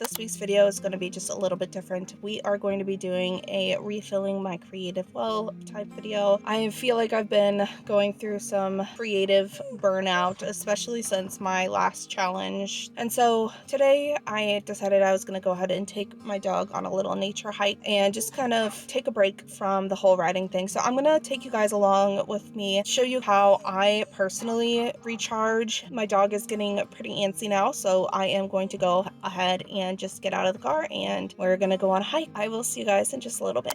This week's video is going to be just a little bit different. We are going to be doing a refilling my creative well type video. I feel like I've been going through some creative burnout, especially since my last challenge. And so today I decided I was going to go ahead and take my dog on a little nature hike and just kind of take a break from the whole riding thing. So I'm going to take you guys along with me, show you how I personally recharge. My dog is getting pretty antsy now, so I am going to go ahead and just get out of the car and we're gonna go on a hike. I will see you guys in just a little bit.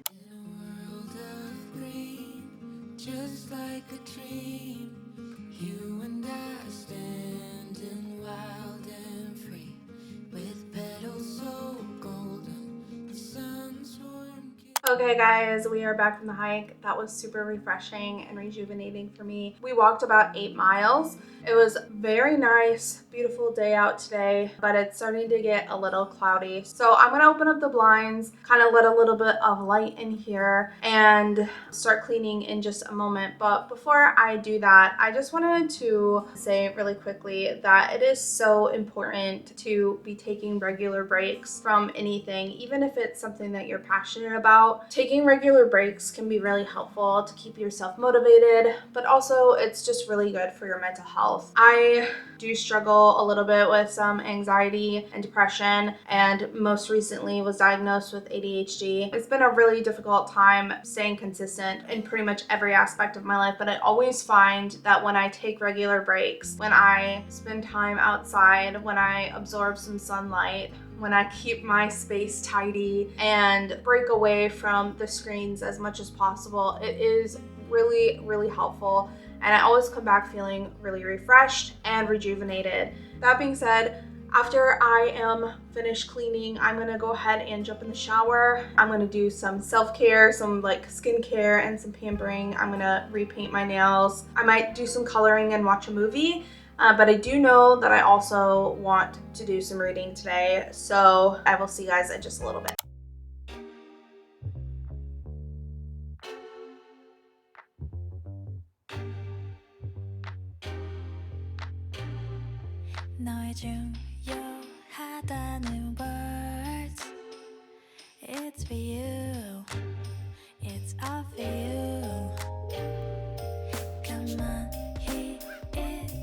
Just like a dream, you and I standing wild and free, with petals so golden, the sun's warm kiss. Okay guys, we are back from the hike. That was super refreshing and rejuvenating for me. We walked about 8 miles. It was very nice, beautiful day out today, but it's starting to get a little cloudy. So I'm gonna open up the blinds, kind of let a little bit of light in here and start cleaning in just a moment. But before I do that, I just wanted to say really quickly that it is so important to be taking regular breaks from anything, even if it's something that you're passionate about. Taking regular breaks can be really helpful to keep yourself motivated, but also it's just really good for your mental health. I do struggle a little bit with some anxiety and depression, and most recently was diagnosed with ADHD. It's been a really difficult time staying consistent in pretty much every aspect of my life, but I always find that when I take regular breaks, when I spend time outside, when I absorb some sunlight, when I keep my space tidy and break away from the screens as much as possible, it is really, really helpful. And I always come back feeling really refreshed and rejuvenated. That being said, after I am finished cleaning, I'm gonna go ahead and jump in the shower. I'm gonna do some self-care, some like skincare and some pampering. I'm gonna repaint my nails. I might do some coloring and watch a movie. But I do know that I also want to do some reading today, so I will see you guys in just a little bit. 너의 중요하다는 words, it's for you, it's all for you. 가만히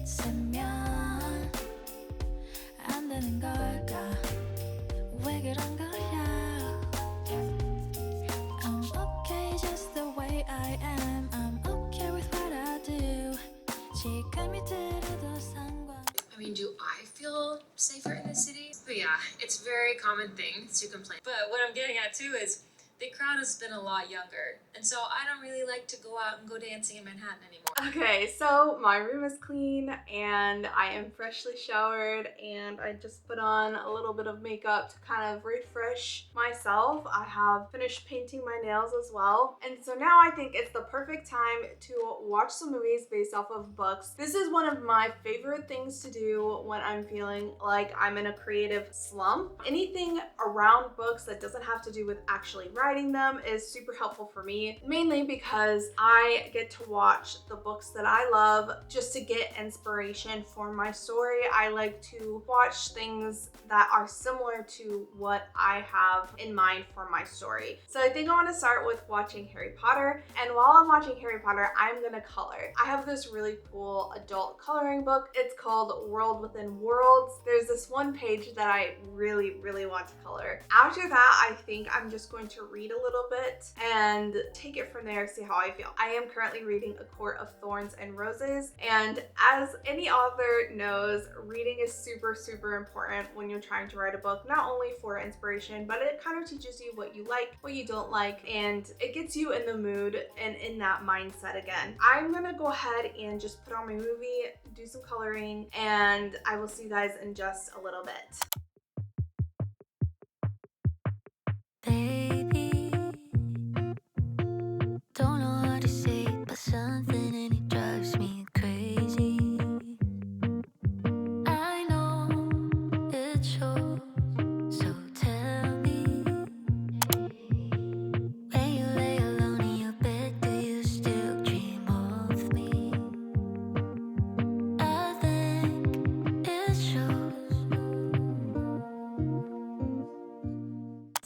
있으면 안 되는 걸까? 왜 그런 거야? I'm okay just the way I am. I'm okay with what I do. 지금이 들어도 상관. I mean, do I feel safer in the city? But yeah, it's a very common thing to complain. But what I'm getting at too is the crowd has been a lot younger. And so I don't really like to go out and go dancing in Manhattan anymore. Okay, so my room is clean and I am freshly showered and I just put on a little bit of makeup to kind of refresh myself. I have finished painting my nails as well. And so now I think it's the perfect time to watch some movies based off of books. This is one of my favorite things to do when I'm feeling like I'm in a creative slump. Anything around books that doesn't have to do with actually writing them is super helpful for me, mainly because I get to watch the books that I love just to get inspiration for my story. I like to watch things that are similar to what I have in mind for my story. So I think I want to start with watching Harry Potter, and while I'm watching Harry Potter, I'm gonna color. I have this really cool adult coloring book. It's called World Within Worlds. There's this one page that I really, really want to color. After that, I think I'm just going to read a little bit and take it from there, see how I feel. I am currently reading A Court of Thorns and Roses, and as any author knows, reading is super, super important when you're trying to write a book, not only for inspiration, but it kind of teaches you what you like, what you don't like, and it gets you in the mood and in that mindset again. I'm gonna go ahead and just put on my movie, do some coloring, and I will see you guys in just a little bit. Baby, don't know how to say it, but something in it drives me crazy. I know it shows, so tell me, when you lay alone in your bed, do you still dream of me? I think it shows.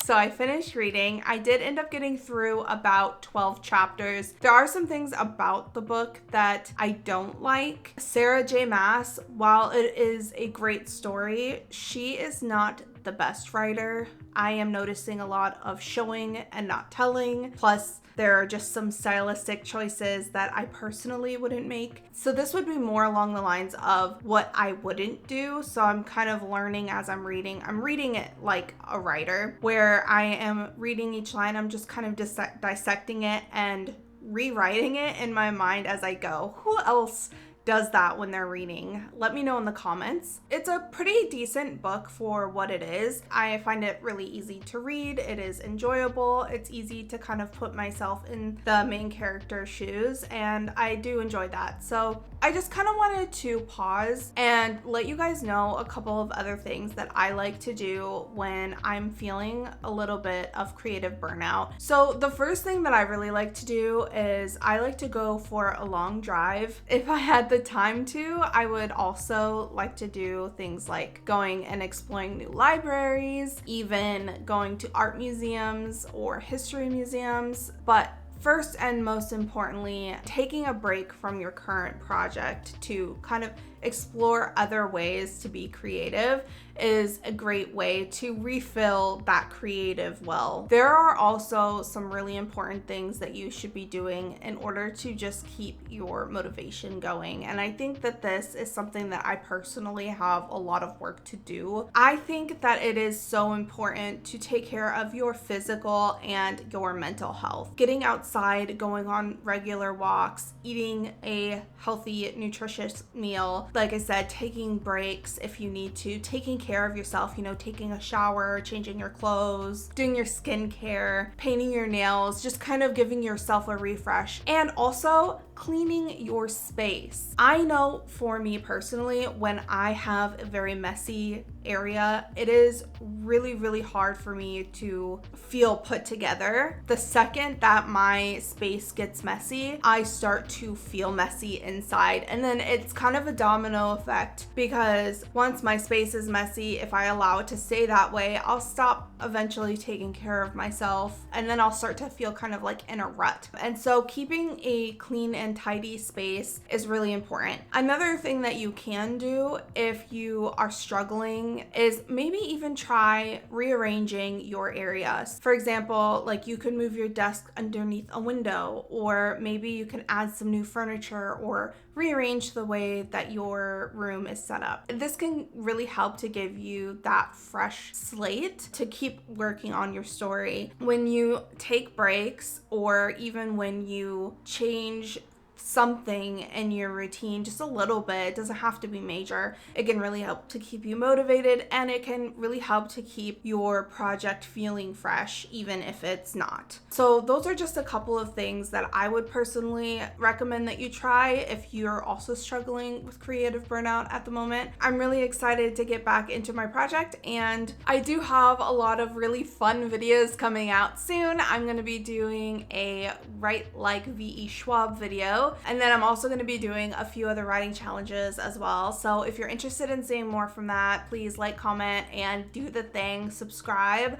So I finished reading. I did end up getting through about 12 chapters. There are some things about the book that I don't like. Sarah J. Maas, while it is a great story, she is not the best writer. I am noticing a lot of showing and not telling. Plus, there are just some stylistic choices that I personally wouldn't make. So this would be more along the lines of what I wouldn't do. So I'm kind of learning as I'm reading. I'm reading it like a writer, where I am reading each line. I'm just kind of dissecting it and rewriting it in my mind as I go. Who else does that when they're reading? Let me know in the comments. It's a pretty decent book for what it is. I find it really easy to read. It is enjoyable. It's easy to kind of put myself in the main character's shoes, and I do enjoy that. So I just kind of wanted to pause and let you guys know a couple of other things that I like to do when I'm feeling a little bit of creative burnout. So the first thing that I really like to do is I like to go for a long drive. If I had the time to, I would also like to do things like going and exploring new libraries, even going to art museums or history museums. But first and most importantly, taking a break from your current project to kind of explore other ways to be creative is a great way to refill that creative well. There are also some really important things that you should be doing in order to just keep your motivation going. And I think that this is something that I personally have a lot of work to do. I think that it is so important to take care of your physical and your mental health. Getting outside, going on regular walks, eating a healthy, nutritious meal, like I said, taking breaks if you need to, taking care of yourself, taking a shower, changing your clothes, doing your skincare, painting your nails, just kind of giving yourself a refresh, and also cleaning your space. I know for me personally, when I have a very messy area, it is really, really hard for me to feel put together. The second that my space gets messy, I start to feel messy inside. And then it's kind of a domino effect, because once my space is messy, if I allow it to stay that way, I'll stop eventually taking care of myself, and then I'll start to feel kind of like in a rut. And so keeping a clean and tidy space is really important. Another thing that you can do if you are struggling is maybe even try rearranging your areas. For example, like you can move your desk underneath a window, or maybe you can add some new furniture or rearrange the way that your room is set up. This can really help to give you that fresh slate to keep working on your story. When you take breaks, or even when you change something in your routine just a little bit, it doesn't have to be major, it can really help to keep you motivated, and it can really help to keep your project feeling fresh even if it's not. So those are just a couple of things that I would personally recommend that you try if you're also struggling with creative burnout at the moment. I'm really excited to get back into my project, and I do have a lot of really fun videos coming out soon. I'm going to be doing a Write Like V.E. Schwab video, and then I'm also going to be doing a few other writing challenges as well. So if you're interested in seeing more from that, please like, comment, and do the thing, subscribe.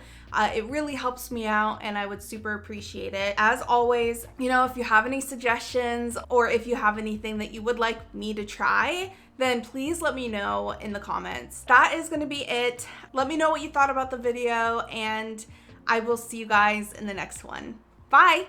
It really helps me out, and I would super appreciate it. As always, if you have any suggestions, or if you have anything that you would like me to try, then please let me know in the comments. That is going to be it. Let me know what you thought about the video, and I will see you guys in the next one. Bye!